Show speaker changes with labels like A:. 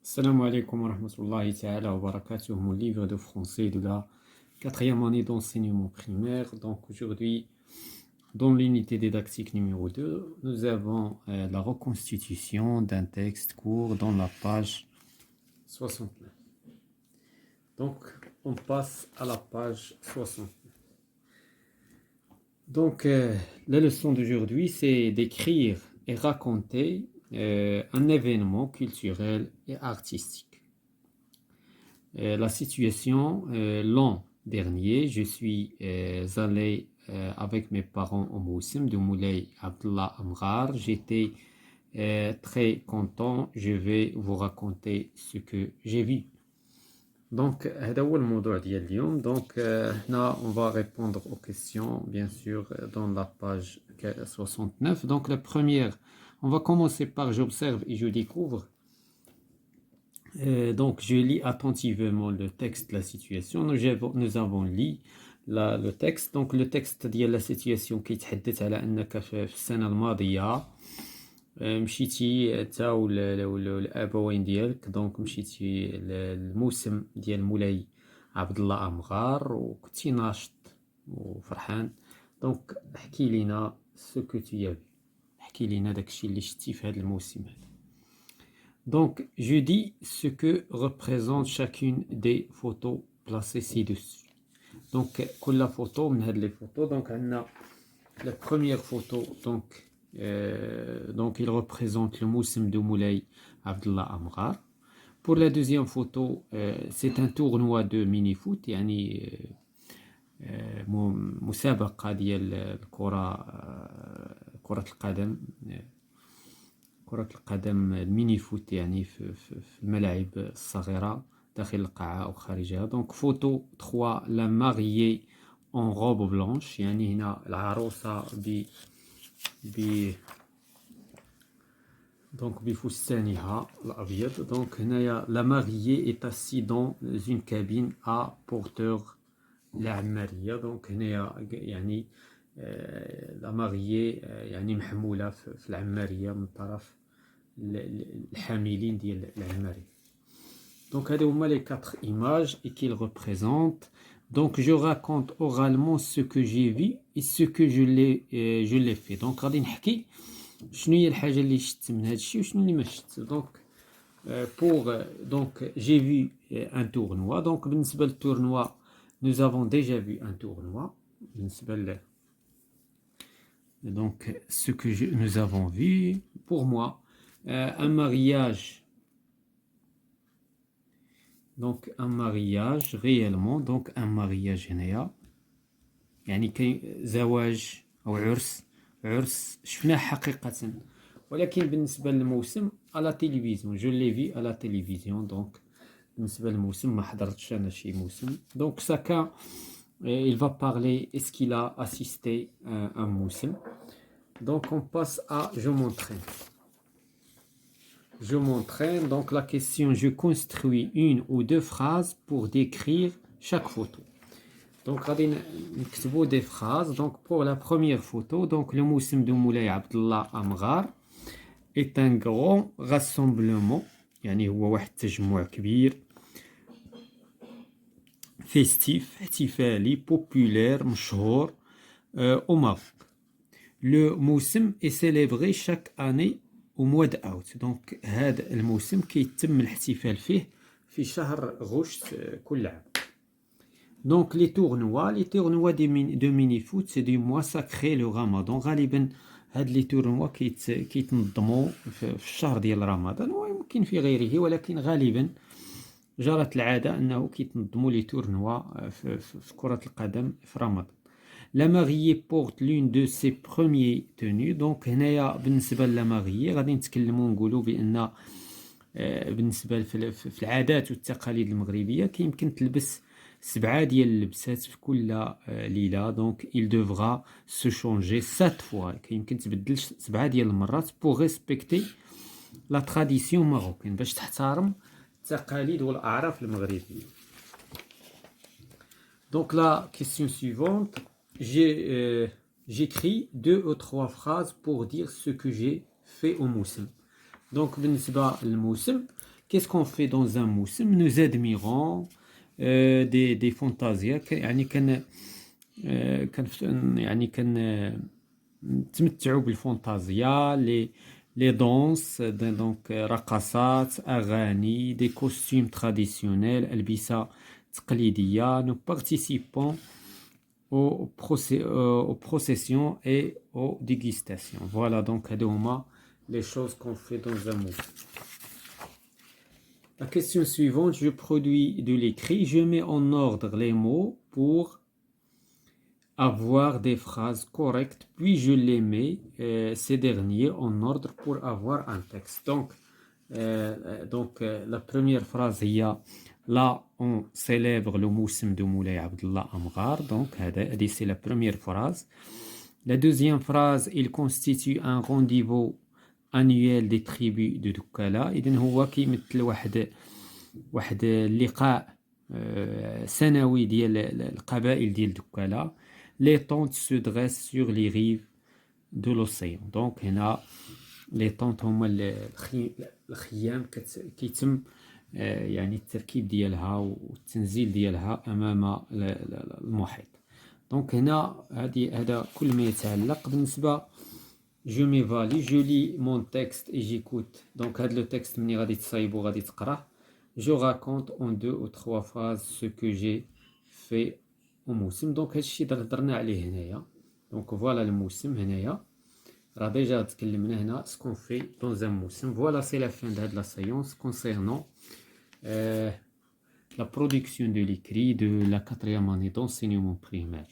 A: Salam alaikum wa rahmatullahi ta'ala wa barakatuh, mon livre de français de la quatrième année d'enseignement primaire. Donc aujourd'hui, dans l'unité didactique numéro 2, nous avons la reconstitution d'un texte court dans la page 69. Donc on passe à la page 69. Donc la leçon d'aujourd'hui, c'est d'écrire et raconter un événement culturel et artistique. La situation, l'an dernier, je suis allé avec mes parents au Moussim de Moulay Abdullah Amrar. J'étais très content. Je vais vous raconter ce que j'ai vu. Donc, هذا هو الموضوع ديال اليوم. Donc, là, on va répondre aux questions, bien sûr, dans la page 69. Donc, la première, on va commencer par j'observe et je découvre. Donc, je lis attentivement le texte de la situation. Nous avons lu le texte. Donc, le texte ديال la situation كيتحدث على أنك في السنة الماضية مشيتي أنت والأبوين ديالك. دونك مشيتي للموسم ديال مولاي عبد الله أمغار وكنتي ناشط وفرحان. دونك احكي لينا سو كو تي افي، احكي لينا داكشي اللي شتي في هذا الموسم هذا. Donc, je dis ce que représente chacune des photos placées ci-dessus. Donc, كل photo من هاد les photos. Donc, on a la première photo. Donc, il représente le Moussim de Moulay Abdullah Amrar. Pour la deuxième photo, c'est un tournoi de mini-foot. يعني مسابقة ديال الكرة، كرة القدم. كرة القدم الميني فوت يعني في الملاعب الصغيرة داخل القاعة أو خارجها. دونك فوتو 3 لا ماريي اون روب بلانش، يعني هنا العروسة دونك بفستانها الأبيض. دونك هنايا لا ماريي est assis dans une cabine à porteur العمارية. دونك هنايا يعني لا ماريي يعني محمولة في العمارية من طرف الحاملين ديال العمارية. دونك هادو هما les 4 images et qu'ils représentent. Donc je raconte oralement ce que j'ai vu et ce que je l'ai fait. دونك غادي نحكي شنو هي الحاجة اللي شفت من هادشي وشنو اللي ما شفت. دونك donc j'ai vu un tournoi. Donc بالنسبة للتورنوا nous avons déjà vu un tournoi. Donc, ce que nous avons vu, pour moi, un mariage. Donc, un mariage réellement. Donc, un mariage هنايا يعني كاين زواج أو عرس شفناه حقيقة. ولكن بالنسبة للموسم à la télévision, je l'ai vu à la télévision. Donc, بالنسبة للموسم ما حضرتش أنا شي موسم. Donc, chacun il va parler est-ce qu'il a assisté à un moussim. Donc on passe à je m'entraîne. Je m'entraîne. Donc la question, je construis une ou deux phrases pour décrire chaque photo. Donc غادي نكتبوا des phrases. Donc pour la première photo, donc le moussim de Moulay Abdullah Amghar est un grand rassemblement. يعني هو واحد التجمع كبير festif, احتفالي, populaire, مشهور au Maroc. Le moussim est célébré chaque année au mois d'août. Donc هذا الموسم كيتم الاحتفال فيه في شهر غشت كل عام. Donc les tournois de mini-foot, c'est du mois sacré le Ramadan. غالبا هاد لي تورنوا كيتنظموا في الشهر ديال رمضان ويمكن في غيره، ولكن غالبا جرت العادة أنه كيتنظموا لي تورنوا في كرة القدم في رمضان. La mariée porte l'une de ses premières tenues. Donc هنايا بالنسبة لا ماريي غادي نتكلموا نقولوا بأن بالنسبة في العادات والتقاليد المغربية كيمكن تلبس 7 ديال اللبسات في كل ليلة. دونك il devra se changer 7 fois. كيمكن تبدل 7 ديال المرات pour respecter la tradition marocaine، باش تحترم التقاليد والأعراف المغربية. Donc la question suivante, j'écris 2 ou 3 phrases pour dire ce que j'ai fait au moussim. Donc بالنسبة للموسم qu'est-ce qu'on fait dans un موسم? Nous admirons des فانتازيا يعني يعني نتمتعوا بالفانتازيا les danses donc رقصات أغاني des costumes traditionnels ألبسة تقليدية nous participons aux processions et aux dégustations. Voilà donc les choses qu'on fait dans un mot. La question suivante, je produis de l'écrit, je mets en ordre les mots pour avoir des phrases correctes, puis je les mets, ces derniers, en ordre pour avoir un texte. Donc la première phrase, il y a là, on célèbre le Moussim de Moulay Abdullah Amghar. Donc, c'est la première phrase. La deuxième phrase, il constitue un rendez-vous annuel des tribus de Doukala. إذن هو كيمثل واحد اللقاء سنوي ديال القبائل ديال دوكالا. Les tentes se dressent sur les rives de l'océan. Donc, هنا les tentes هما الخيام كيتم يعني التركيب ديالها والتنزيل ديالها أمام المحيط. دونك هنا هذا كل ما يتعلق بالنسبة je m'évalue, je lis mon texte et j'écoute. Donc هذا le texte مني غادي تصايبو غادي تقراه. Je raconte en 2 ou 3 phrases ce que j'ai fait au موسم. دونك هذا الشيء اللي هضرنا عليه هنايا. دونك فوالا الموسم هنايا راه ديجا تكلمنا هنا ce qu'on fait dans un موسم. Voilà, c'est la fin de la séance concernant la production de l'écrit de la 4e année d'enseignement primaire.